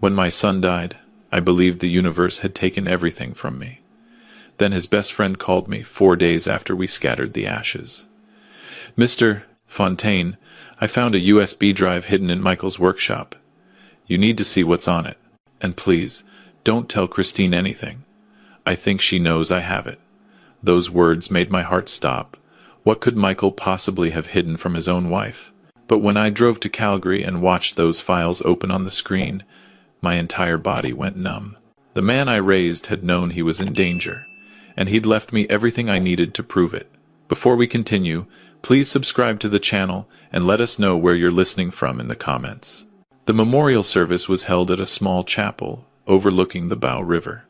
When my son died, I believed the universe had taken everything from me. Then his best friend called me 4 days after we scattered the ashes. Mr. Fontaine, I found a USB drive hidden in Michael's workshop. You need to see what's on it. And please, don't tell Christine anything. I think she knows I have it. Those words made my heart stop. What could Michael possibly have hidden from his own wife? But when I drove to Calgary and watched those files open on the screen, my entire body went numb. The man I raised had known he was in danger, and he'd left me everything I needed to prove it. Before we continue, please subscribe to the channel and let us know where you're listening from in the comments. The memorial service was held at a small chapel overlooking the Bow River.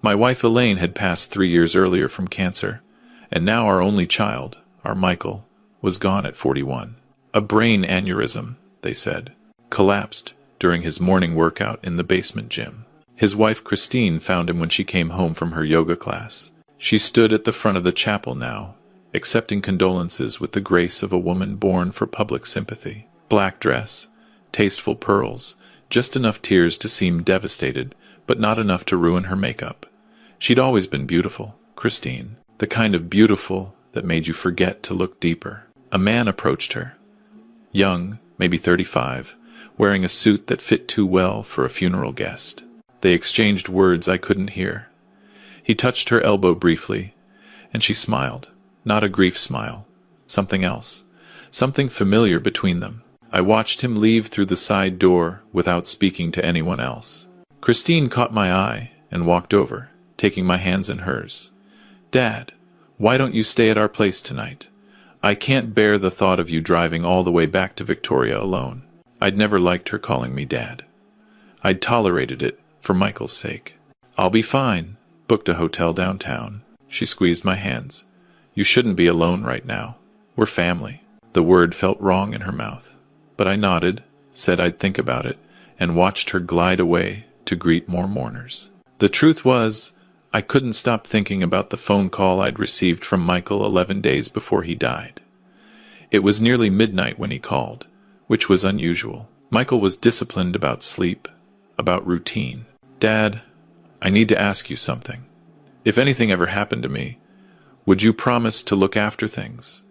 My wife Elaine had passed 3 years earlier from cancer, and now our only child, our Michael, was gone at 41. A brain aneurysm, they said, collapsed during his morning workout in the basement gym. His wife Christine found him when she came home from her yoga class. She stood at the front of the chapel now, accepting condolences with the grace of a woman born for public sympathy. Black dress, tasteful pearls, just enough tears to seem devastated, but not enough to ruin her makeup. She'd always been beautiful, Christine, the kind of beautiful that made you forget to look deeper. A man approached her, young, maybe 35, wearing a suit that fit too well for a funeral guest. They exchanged words I couldn't hear. He touched her elbow briefly, and she smiled. Not a grief smile. Something else. Something familiar between them. I watched him leave through the side door without speaking to anyone else. Christine caught my eye and walked over, taking my hands in hers. "Dad, why don't you stay at our place tonight? I can't bear the thought of you driving all the way back to Victoria alone." I'd never liked her calling me Dad. I'd tolerated it for Michael's sake. "I'll be fine. Booked a hotel downtown." She squeezed my hands. "You shouldn't be alone right now. We're family." The word felt wrong in her mouth, but I nodded, said I'd think about it, and watched her glide away to greet more mourners. The truth was, I couldn't stop thinking about the phone call I'd received from Michael 11 days before he died. It was nearly midnight when he called, which was unusual. Michael was disciplined about sleep, about routine. "Dad, I need to ask you something. If anything ever happened to me, would you promise to look after things?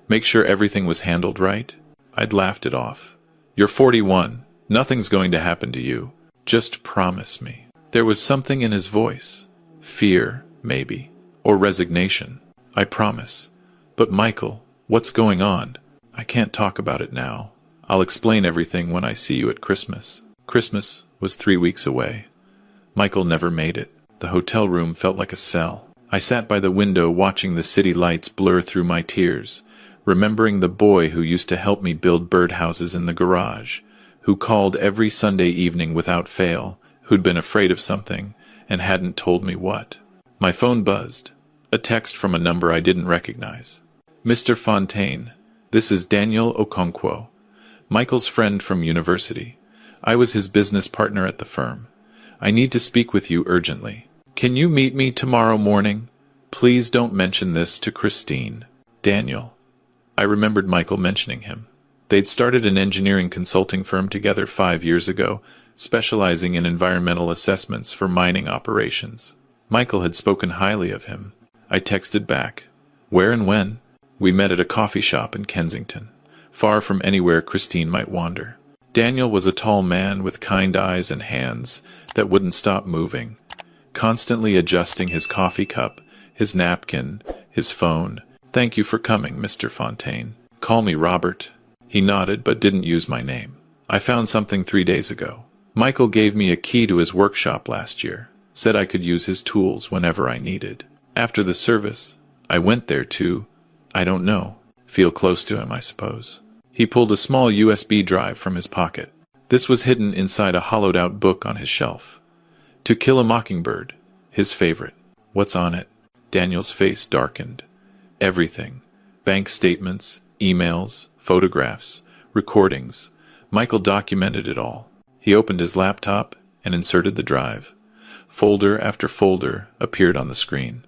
Make sure everything was handled right?" I'd laughed it off. "You're 41. Nothing's going to happen to you. Just promise me." There was something in his voice. Fear, maybe. Or resignation. "I promise. But Michael, what's going on? I can't talk about it now. I'll explain everything when I see you at Christmas." Christmas was 3 weeks away. Michael never made it. The hotel room felt like a cell. I sat by the window watching the city lights blur through my tears, remembering the boy who used to help me build birdhouses in the garage, who called every Sunday evening without fail, who'd been afraid of something and hadn't told me what. My phone buzzed. A text from a number I didn't recognize. "Mr. Fontaine, this is Daniel Okonkwo, Michael's friend from university. I was his business partner at the firm. I need to speak with you urgently. Can you meet me tomorrow morning? Please don't mention this to Christine." Daniel. I remembered Michael mentioning him. They'd started an engineering consulting firm together 5 years ago, specializing in environmental assessments for mining operations. Michael had spoken highly of him. I texted back. "Where and when?" "We met at a coffee shop in Kensington, far from anywhere Christine might wander." Daniel was a tall man with kind eyes and hands that wouldn't stop moving, constantly adjusting his coffee cup, his napkin, his phone. "Thank you for coming, Mr. Fontaine. Call me Robert." He nodded but didn't use my name. "I found something 3 days ago. Michael gave me a key to his workshop last year, said I could use his tools whenever I needed. After the service, I went there to, I don't know, feel close to him, I suppose." He pulled a small USB drive from his pocket. This was hidden inside a hollowed-out book on his shelf. "To Kill a Mockingbird," his favorite. "What's on it?" Daniel's face darkened. Everything. Bank statements, emails, photographs, recordings. Michael documented it all. He opened his laptop and inserted the drive. Folder after folder appeared on the screen.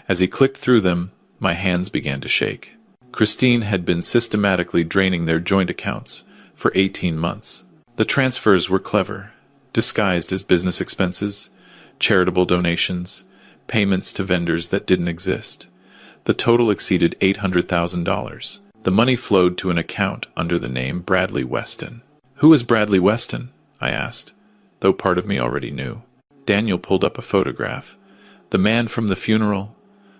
As he clicked through them, my hands began to shake. Christine had been systematically draining their joint accounts for 18 months. The transfers were clever, disguised as business expenses, charitable donations, payments to vendors that didn't exist. The total exceeded $800,000. The money flowed to an account under the name Bradley Weston. "Who is Bradley Weston?" I asked, though part of me already knew. Daniel pulled up a photograph. The man from the funeral,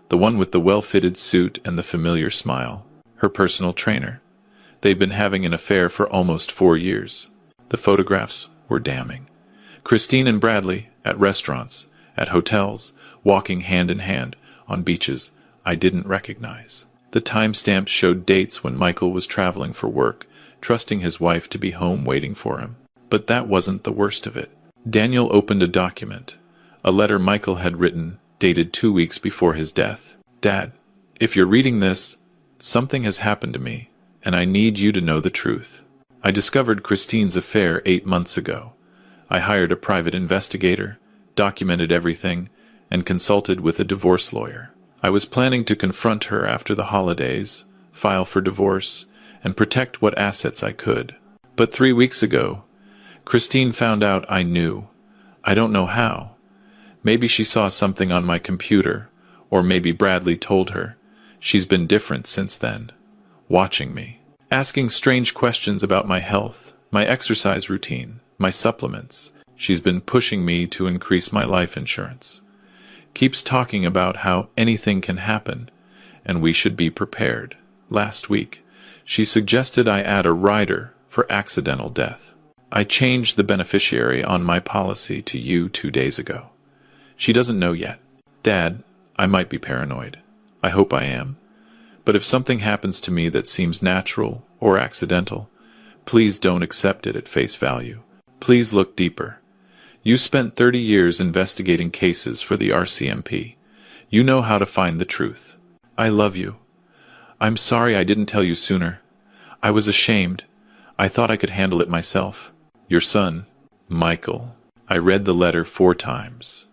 the one with the well-fitted suit and the familiar smile, her personal trainer. They'd been having an affair for almost 4 years. The photographs were damning. Christine and Bradley, at restaurants, at hotels, walking hand in hand, on beaches I didn't recognize. The timestamps showed dates when Michael was traveling for work, trusting his wife to be home waiting for him. But that wasn't the worst of it. Daniel opened a document, a letter Michael had written, dated 2 weeks before his death. "Dad, if you're reading this, something has happened to me, and I need you to know the truth. I discovered Christine's affair 8 months ago. I hired a private investigator, documented everything, and consulted with a divorce lawyer. I was planning to confront her after the holidays, file for divorce, and protect what assets I could. But 3 weeks ago, Christine found out I knew. I don't know how. Maybe she saw something on my computer, or maybe Bradley told her. She's been different since then, watching me, asking strange questions about my health, my exercise routine, my supplements. She's been pushing me to increase my life insurance. Keeps talking about how anything can happen, and we should be prepared. Last week, she suggested I add a rider for accidental death. I changed the beneficiary on my policy to you 2 days ago. She doesn't know yet. Dad, I might be paranoid. I hope I am. But if something happens to me that seems natural or accidental, please don't accept it at face value. Please look deeper. You spent 30 years investigating cases for the RCMP. You know how to find the truth. I love you. I'm sorry I didn't tell you sooner. I was ashamed. I thought I could handle it myself. Your son, Michael." I read the letter 4 times.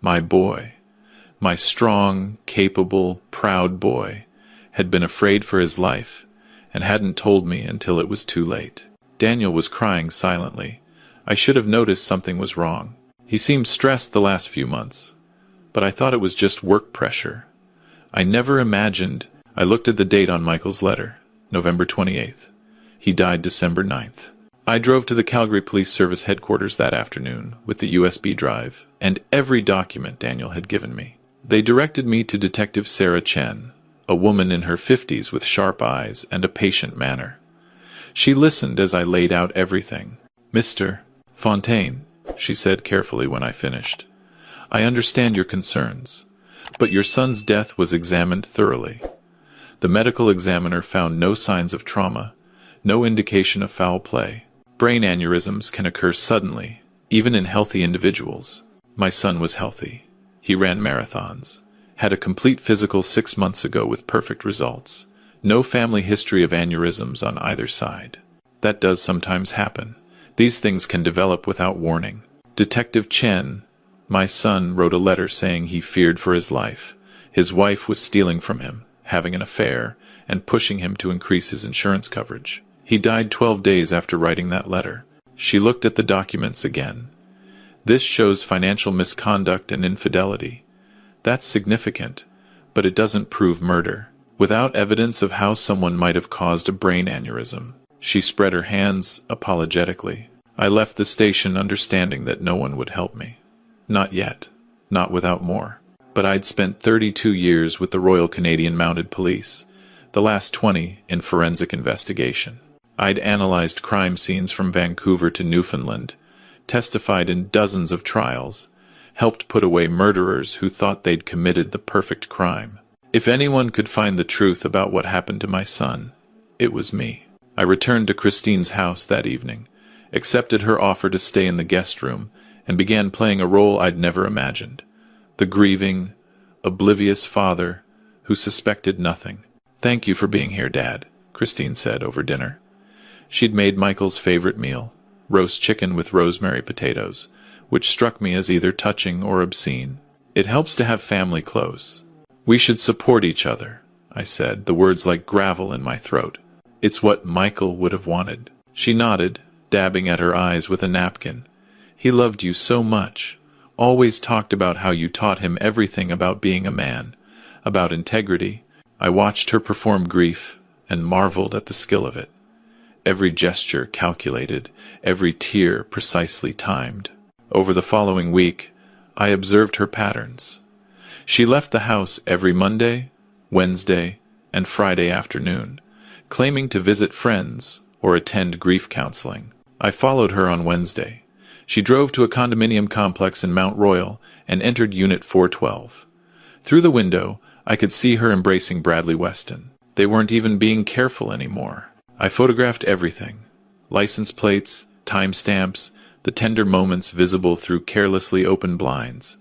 My boy, my strong, capable, proud boy, had been afraid for his life and hadn't told me until it was too late. Daniel was crying silently. I should have noticed something was wrong. He seemed stressed the last few months, but I thought it was just work pressure. I never imagined. I looked at the date on Michael's letter, November 28th. He died December 9th. I drove to the Calgary Police Service headquarters that afternoon with the USB drive and every document Daniel had given me. They directed me to Detective Sarah Chen, a woman in her 50s with sharp eyes and a patient manner. She listened as I laid out everything. "Mr. Fontaine," she said carefully when I finished, "I understand your concerns, but your son's death was examined thoroughly. The medical examiner found no signs of trauma, no indication of foul play. Brain aneurysms can occur suddenly, even in healthy individuals. My son was healthy. He ran marathons, had a complete physical 6 months ago with perfect results. No family history of aneurysms on either side. That does sometimes happen. These things can develop without warning. Detective Chen, my son, wrote a letter saying he feared for his life. His wife was stealing from him, having an affair, and pushing him to increase his insurance coverage. He died 12 days after writing that letter." She looked at the documents again. "This shows financial misconduct and infidelity. That's significant, but it doesn't prove murder. Without evidence of how someone might have caused a brain aneurysm." She spread her hands apologetically. I left the station understanding that no one would help me. Not yet. Not without more. But I'd spent 32 years with the Royal Canadian Mounted Police, the last 20 in forensic investigation. I'd analyzed crime scenes from Vancouver to Newfoundland, testified in dozens of trials, helped put away murderers who thought they'd committed the perfect crime. If anyone could find the truth about what happened to my son, it was me. I returned to Christine's house that evening, accepted her offer to stay in the guest room, and began playing a role I'd never imagined. The grieving, oblivious father who suspected nothing. "Thank you for being here, Dad," Christine said over dinner. She'd made Michael's favorite meal, roast chicken with rosemary potatoes, which struck me as either touching or obscene. "It helps to have family close. We should support each other," I said, the words like gravel in my throat. "It's what Michael would have wanted." She nodded, dabbing at her eyes with a napkin. He loved you so much, always talked about how you taught him everything about being a man, about integrity. I watched her perform grief and marveled at the skill of it. Every gesture calculated, every tear precisely timed. Over the following week, I observed her patterns. She left the house every Monday, Wednesday, and Friday afternoon, claiming to visit friends or attend grief counseling. I followed her on Wednesday. She drove to a condominium complex in Mount Royal and entered Unit 412. Through the window, I could see her embracing Bradley Weston. They weren't even being careful anymore. I photographed everything: license plates, timestamps, the tender moments visible through carelessly open blinds.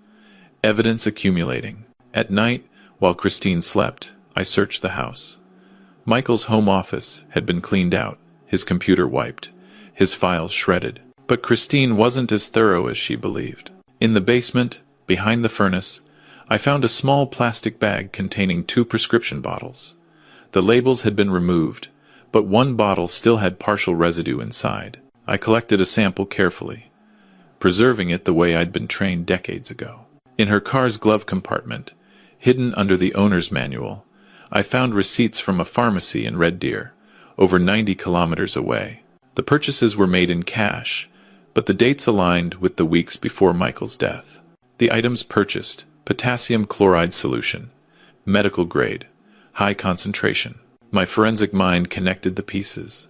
Evidence accumulating. At night, while Christine slept, I searched the house. Michael's home office had been cleaned out, his computer wiped, his files shredded. But Christine wasn't as thorough as she believed. In the basement, behind the furnace, I found a small plastic bag containing 2 prescription bottles. The labels had been removed, but one bottle still had partial residue inside. I collected a sample carefully, preserving it the way I'd been trained decades ago. In her car's glove compartment, hidden under the owner's manual, I found receipts from a pharmacy in Red Deer, over 90 kilometers away. The purchases were made in cash, but the dates aligned with the weeks before Michael's death. The items purchased: potassium chloride solution, medical grade, high concentration. My forensic mind connected the pieces.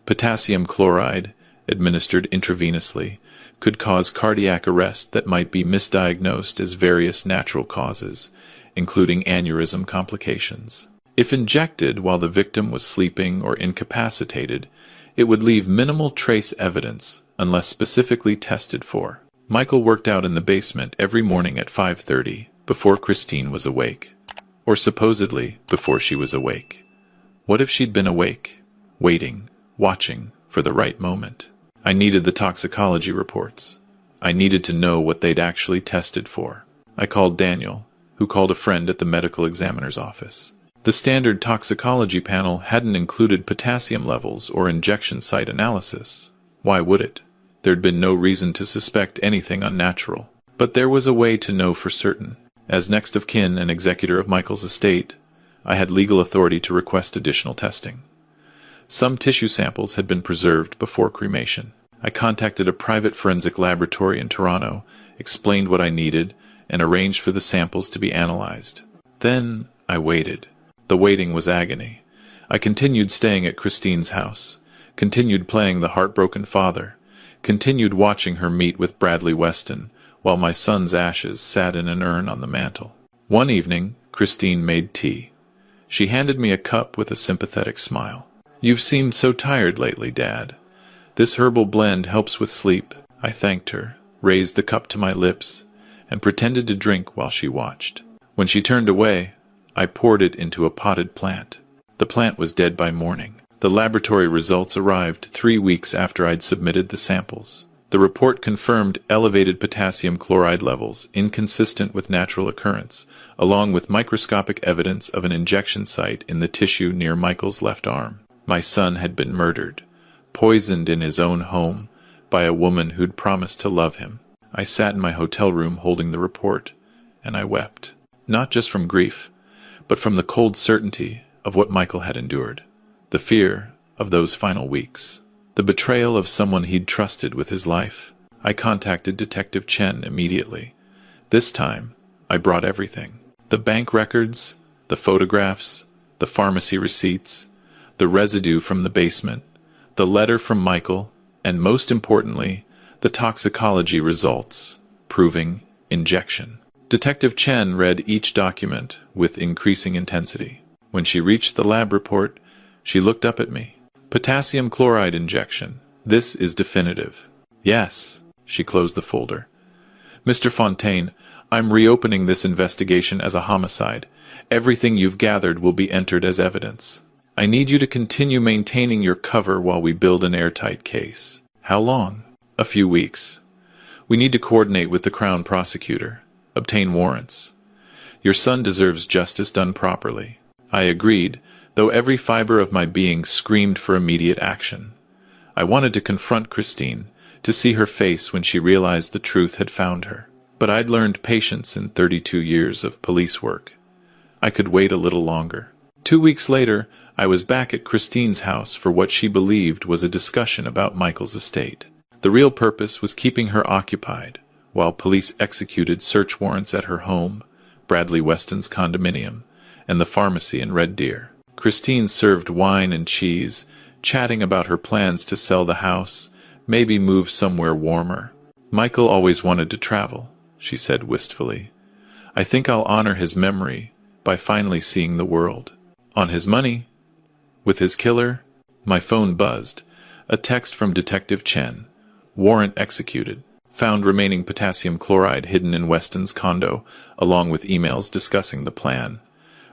Potassium chloride, administered intravenously, could cause cardiac arrest that might be misdiagnosed as various natural causes, including aneurysm complications. If injected while the victim was sleeping or incapacitated, it would leave minimal trace evidence unless specifically tested for. Michael worked out in the basement every morning at 5:30, before Christine was awake. Or supposedly before she was awake. What if she'd been awake, waiting, watching for the right moment? I needed the toxicology reports. I needed to know what they'd actually tested for. I called Daniel, who called a friend at the medical examiner's office. The standard toxicology panel hadn't included potassium levels or injection site analysis. Why would it? There'd been no reason to suspect anything unnatural. But there was a way to know for certain. As next of kin and executor of Michael's estate, I had legal authority to request additional testing. Some tissue samples had been preserved before cremation. I contacted a private forensic laboratory in Toronto, explained what I needed, and arranged for the samples to be analyzed. Then I waited. The waiting was agony. I continued staying at Christine's house, continued playing the heartbroken father, continued watching her meet with Bradley Weston, while my son's ashes sat in an urn on the mantel. One evening, Christine made tea. She handed me a cup with a sympathetic smile. "You've seemed so tired lately, Dad. This herbal blend helps with sleep." I thanked her, raised the cup to my lips, and pretended to drink while she watched. When she turned away, I poured it into a potted plant. The plant was dead by morning. The laboratory results arrived 3 weeks after I'd submitted the samples. The report confirmed elevated potassium chloride levels, inconsistent with natural occurrence, along with microscopic evidence of an injection site in the tissue near Michael's left arm. My son had been murdered, poisoned in his own home, by a woman who'd promised to love him. I sat in my hotel room holding the report, and I wept, not just from grief, but from the cold certainty of what Michael had endured, the fear of those final weeks, the betrayal of someone he'd trusted with his life. I contacted Detective Chen immediately. This time, I brought everything: the bank records, the photographs, the pharmacy receipts, the residue from the basement, the letter from Michael, and most importantly, the toxicology results, proving injection. Detective Chen read each document with increasing intensity. When she reached the lab report, she looked up at me. "Potassium chloride injection. This is definitive." "Yes." She closed the folder. "Mr. Fontaine, I'm reopening this investigation as a homicide. Everything you've gathered will be entered as evidence. I need you to continue maintaining your cover while we build an airtight case." "How long?" "A few weeks. We need to coordinate with the Crown Prosecutor, obtain warrants. Your son deserves justice done properly." I agreed, though every fiber of my being screamed for immediate action. I wanted to confront Christine, to see her face when she realized the truth had found her. But I'd learned patience in 32 years of police work. I could wait a little longer. 2 weeks later, I was back at Christine's house for what she believed was a discussion about Michael's estate. The real purpose was keeping her occupied, while police executed search warrants at her home, Bradley Weston's condominium, and the pharmacy in Red Deer. Christine served wine and cheese, chatting about her plans to sell the house, maybe move somewhere warmer. Michael always wanted to travel, she said wistfully. I think I'll honor his memory by finally seeing the world. On his money? With his killer? My phone buzzed. A text from Detective Chen. Warrant executed. Found remaining potassium chloride hidden in Weston's condo, along with emails discussing the plan.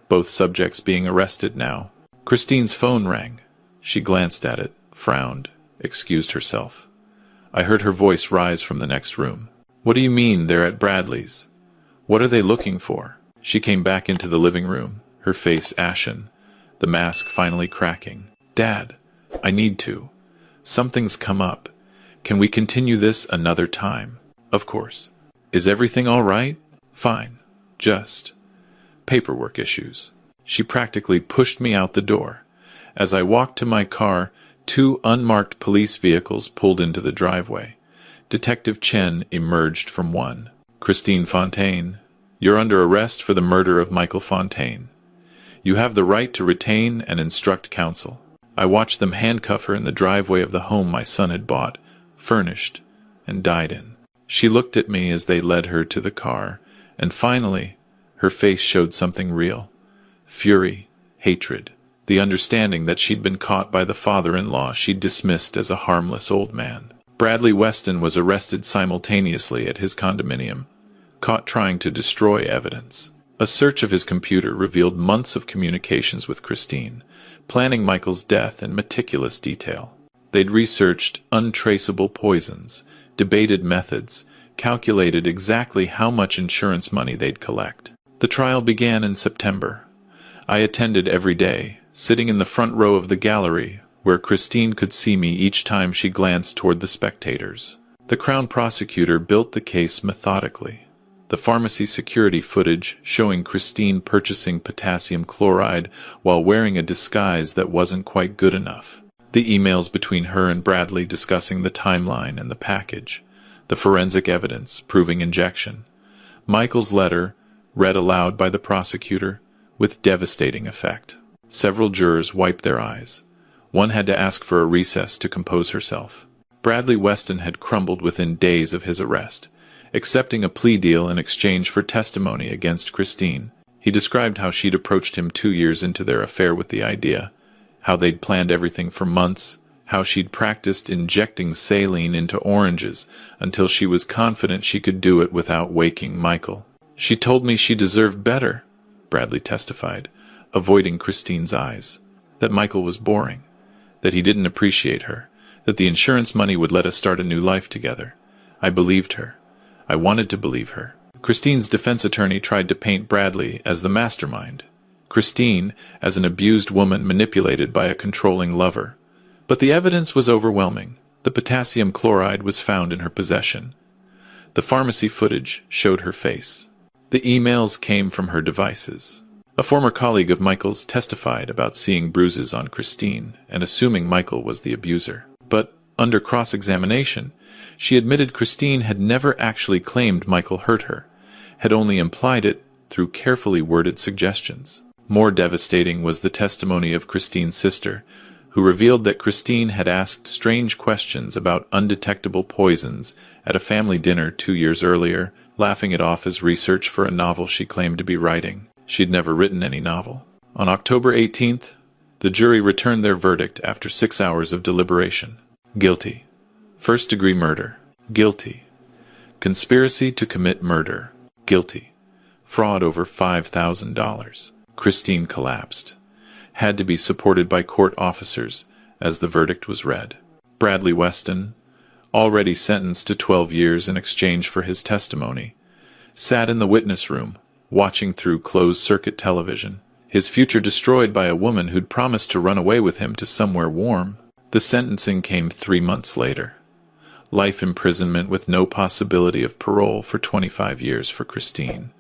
Both subjects being arrested now. Christine's phone rang. She glanced at it, frowned, excused herself. I heard her voice rise from the next room. What do you mean they're at Bradley's? What are they looking for? She came back into the living room, her face ashen, the mask finally cracking. Dad, I need to. Something's come up. Can we continue this another time? Of course. Is everything all right? Fine. Just paperwork issues. She practically pushed me out the door. As I walked to my car, 2 unmarked police vehicles pulled into the driveway. Detective Chen emerged from one. Christine Fontaine, you're under arrest for the murder of Michael Fontaine. You have the right to retain and instruct counsel. I watched them handcuff her in the driveway of the home my son had bought, furnished, and died in. She looked at me as they led her to the car, and finally, her face showed something real. Fury, hatred, the understanding that she'd been caught by the father-in-law she'd dismissed as a harmless old man. Bradley Weston was arrested simultaneously at his condominium, caught trying to destroy evidence. A search of his computer revealed months of communications with Christine, planning Michael's death in meticulous detail. They'd researched untraceable poisons, debated methods, calculated exactly how much insurance money they'd collect. The trial began in September. I attended every day, sitting in the front row of the gallery, where Christine could see me each time she glanced toward the spectators. The Crown prosecutor built the case methodically. The pharmacy security footage showing Christine purchasing potassium chloride while wearing a disguise that wasn't quite good enough. The emails between her and Bradley discussing the timeline and the package. The forensic evidence proving injection. Michael's letter, read aloud by the prosecutor, with devastating effect. Several jurors wiped their eyes. One had to ask for a recess to compose herself. Bradley Weston had crumbled within days of his arrest, accepting a plea deal in exchange for testimony against Christine. He described how she'd approached him 2 years into their affair with the idea, how they'd planned everything for months, how she'd practiced injecting saline into oranges until she was confident she could do it without waking Michael. She told me she deserved better, Bradley testified, avoiding Christine's eyes, that Michael was boring, that he didn't appreciate her, that the insurance money would let us start a new life together. I believed her. I wanted to believe her. Christine's defense attorney tried to paint Bradley as the mastermind, Christine as an abused woman manipulated by a controlling lover. But the evidence was overwhelming. The potassium chloride was found in her possession. The pharmacy footage showed her face. The emails came from her devices. A former colleague of Michael's testified about seeing bruises on Christine and assuming Michael was the abuser. But, under cross-examination, she admitted Christine had never actually claimed Michael hurt her, had only implied it through carefully worded suggestions. More devastating was the testimony of Christine's sister, who revealed that Christine had asked strange questions about undetectable poisons at a family dinner 2 years earlier, laughing it off as research for a novel she claimed to be writing. She'd never written any novel. On October 18th, the jury returned their verdict after 6 hours of deliberation. Guilty. First-degree murder. Guilty. Conspiracy to commit murder. Guilty. Fraud over $5,000. Christine collapsed. Had to be supported by court officers as the verdict was read. Bradley Weston, already sentenced to 12 years in exchange for his testimony, sat in the witness room, watching through closed-circuit television, his future destroyed by a woman who'd promised to run away with him to somewhere warm. The sentencing came 3 months later. Life imprisonment with no possibility of parole for 25 years for Christine.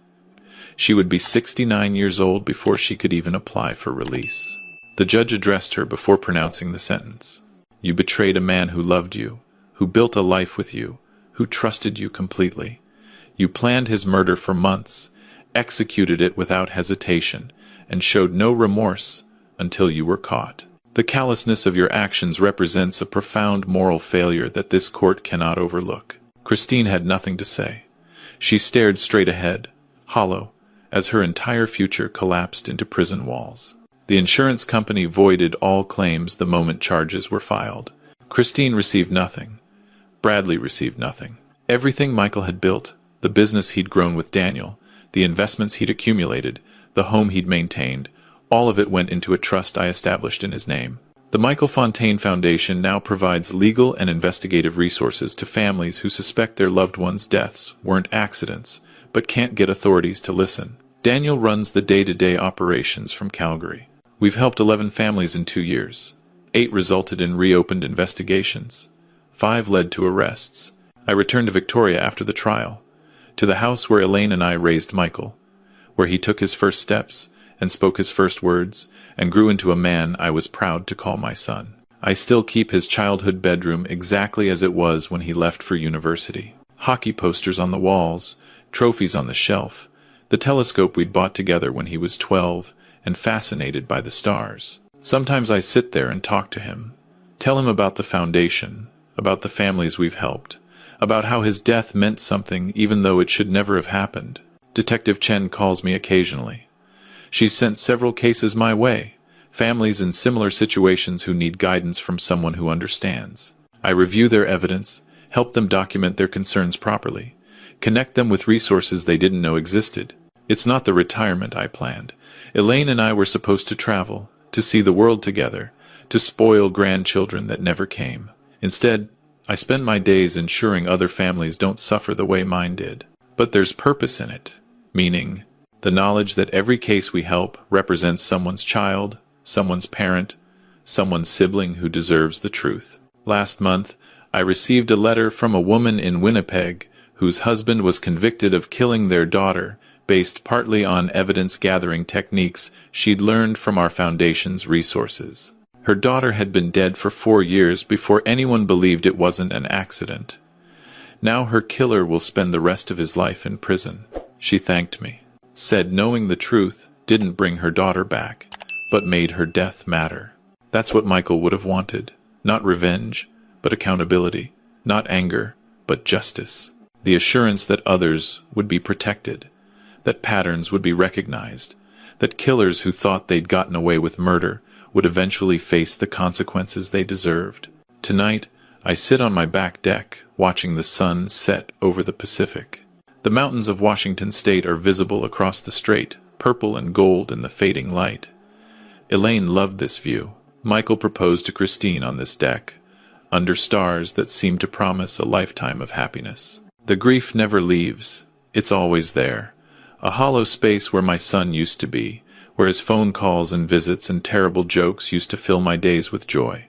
She would be 69 years old before she could even apply for release. The judge addressed her before pronouncing the sentence. You betrayed a man who loved you, who built a life with you, who trusted you completely. You planned his murder for months, executed it without hesitation, and showed no remorse until you were caught. The callousness of your actions represents a profound moral failure that this court cannot overlook. Christine had nothing to say. She stared straight ahead, hollow, as her entire future collapsed into prison walls. The insurance company voided all claims the moment charges were filed. Christine received nothing. Bradley received nothing. Everything Michael had built, the business he'd grown with Daniel, the investments he'd accumulated, the home he'd maintained, all of it went into a trust I established in his name. The Michael Fontaine Foundation now provides legal and investigative resources to families who suspect their loved ones' deaths weren't accidents, but can't get authorities to listen. Daniel runs the day-to-day operations from Calgary. We've helped 11 families in 2 years. 8 resulted in reopened investigations. 5 led to arrests. I returned to Victoria after the trial, to the house where Elaine and I raised Michael, where he took his first steps and spoke his first words, and grew into a man I was proud to call my son. I still keep his childhood bedroom exactly as it was when he left for university. Hockey posters on the walls, trophies on the shelf, the telescope we'd bought together when he was 12, and fascinated by the stars. Sometimes I sit there and talk to him, tell him about the foundation, about the families we've helped, about how his death meant something even though it should never have happened. Detective Chen calls me occasionally. She's sent several cases my way, families in similar situations who need guidance from someone who understands. I review their evidence, help them document their concerns properly, connect them with resources they didn't know existed. It's not the retirement I planned. Elaine and I were supposed to travel, to see the world together, to spoil grandchildren that never came. Instead, I spend my days ensuring other families don't suffer the way mine did. But there's purpose in it, meaning the knowledge that every case we help represents someone's child, someone's parent, someone's sibling who deserves the truth. Last month, I received a letter from a woman in Winnipeg whose husband was convicted of killing their daughter based partly on evidence-gathering techniques she'd learned from our foundation's resources. Her daughter had been dead for 4 years before anyone believed it wasn't an accident. Now her killer will spend the rest of his life in prison. She thanked me, said knowing the truth didn't bring her daughter back, but made her death matter. That's what Michael would have wanted. Not revenge, but accountability. Not anger, but justice. The assurance that others would be protected, that patterns would be recognized, that killers who thought they'd gotten away with murder would eventually face the consequences they deserved. Tonight, I sit on my back deck, watching the sun set over the Pacific. The mountains of Washington State are visible across the strait, purple and gold in the fading light. Elaine loved this view. Michael proposed to Christine on this deck, under stars that seemed to promise a lifetime of happiness. The grief never leaves. It's always there. A hollow space where my son used to be, where his phone calls and visits and terrible jokes used to fill my days with joy.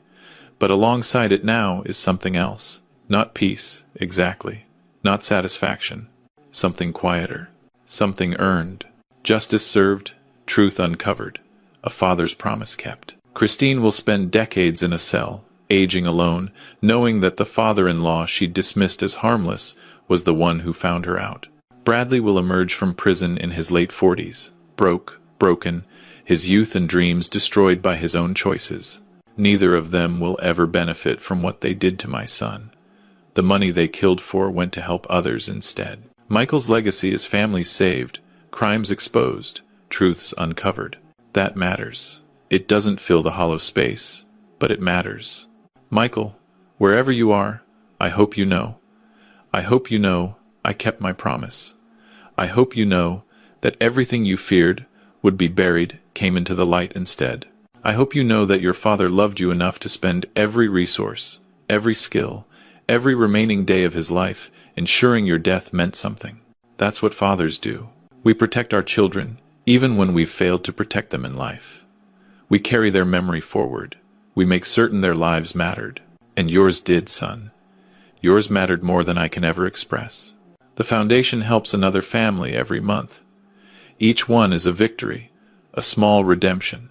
But alongside it now is something else. Not peace, exactly. Not satisfaction. Something quieter. Something earned. Justice served. Truth uncovered. A father's promise kept. Christine will spend decades in a cell, aging alone, knowing that the father-in-law she dismissed as harmless was the one who found her out. Bradley will emerge from prison in his late 40s, broken, his youth and dreams destroyed by his own choices. Neither of them will ever benefit from what they did to my son. The money they killed for went to help others instead. Michael's legacy is families saved, crimes exposed, truths uncovered. That matters. It doesn't fill the hollow space, but it matters. Michael, wherever you are, I hope you know. I hope you know I kept my promise. I hope you know that everything you feared would be buried came into the light instead. I hope you know that your father loved you enough to spend every resource, every skill, every remaining day of his life ensuring your death meant something. That's what fathers do. We protect our children, even when we've failed to protect them in life. We carry their memory forward. We make certain their lives mattered. And yours did, son. Yours mattered more than I can ever express. The foundation helps another family every month. Each one is a victory, a small redemption,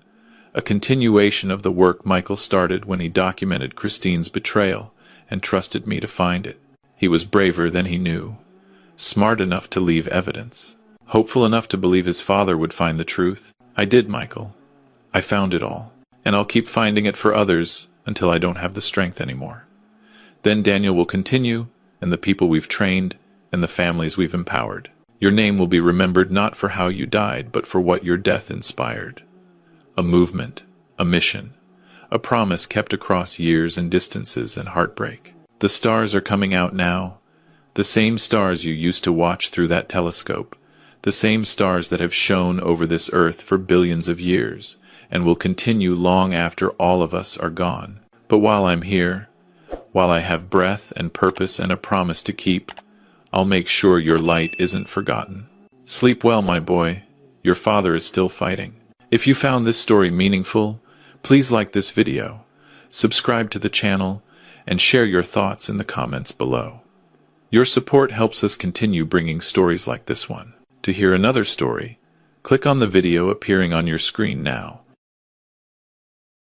a continuation of the work Michael started when he documented Christine's betrayal and trusted me to find it. He was braver than he knew, smart enough to leave evidence, hopeful enough to believe his father would find the truth. I did, Michael. I found it all, and I'll keep finding it for others until I don't have the strength anymore. Then Daniel will continue, and the people we've trained, and the families we've empowered. Your name will be remembered not for how you died, but for what your death inspired. A movement, a mission, a promise kept across years and distances and heartbreak. The stars are coming out now, the same stars you used to watch through that telescope, the same stars that have shone over this earth for billions of years, and will continue long after all of us are gone. But while I'm here, while I have breath and purpose and a promise to keep, I'll make sure your light isn't forgotten. Sleep well, my boy. Your father is still fighting. If you found this story meaningful, please like this video, subscribe to the channel, and share your thoughts in the comments below. Your support helps us continue bringing stories like this one. To hear another story, click on the video appearing on your screen now.